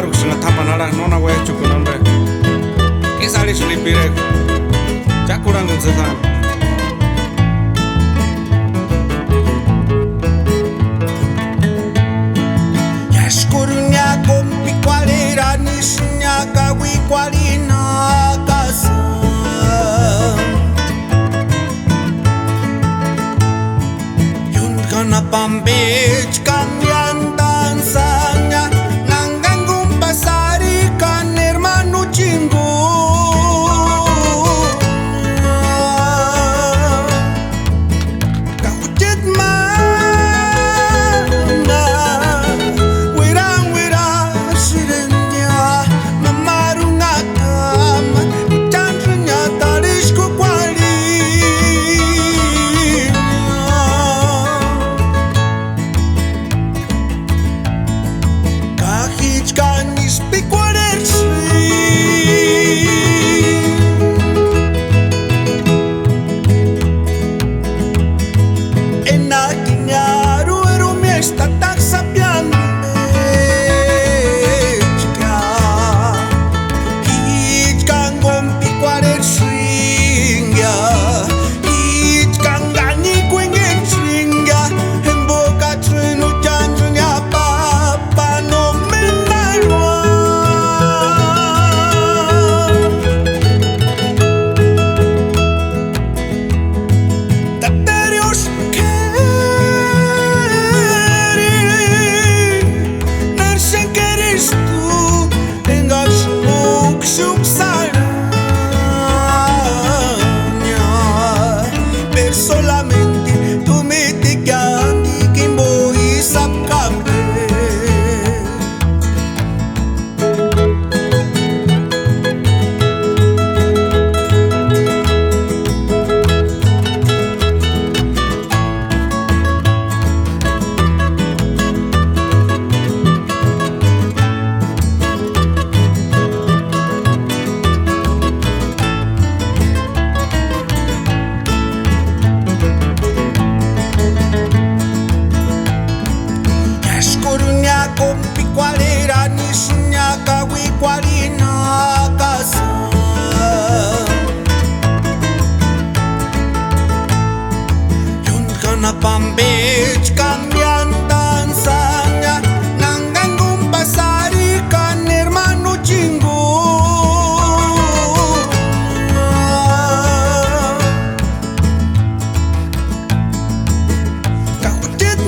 Claro que si no tapan ahora no na voy a chucar hombre. ¿Qué sale su lipire? Ya curan con cesar. Ya escurunya compi cualera nisnya kawi cualina casa. Yun kana pambej cambian danzanya. Solamente tú me te candi que voy sap campe. Compi cualera nisnya kawi cualina casa. Yun kana pambej cambian danzanya. Nanggang pasari kan hermano chingo. Kahutit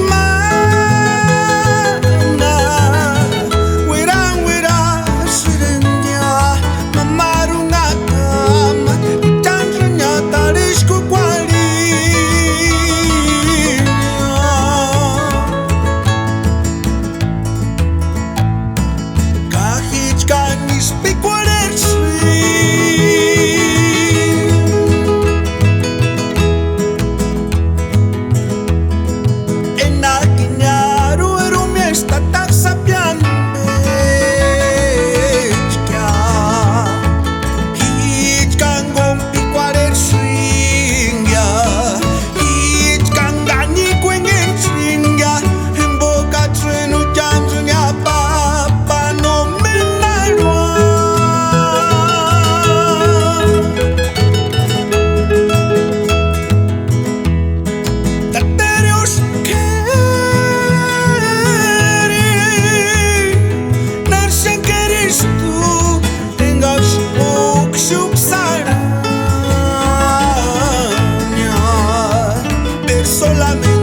solamente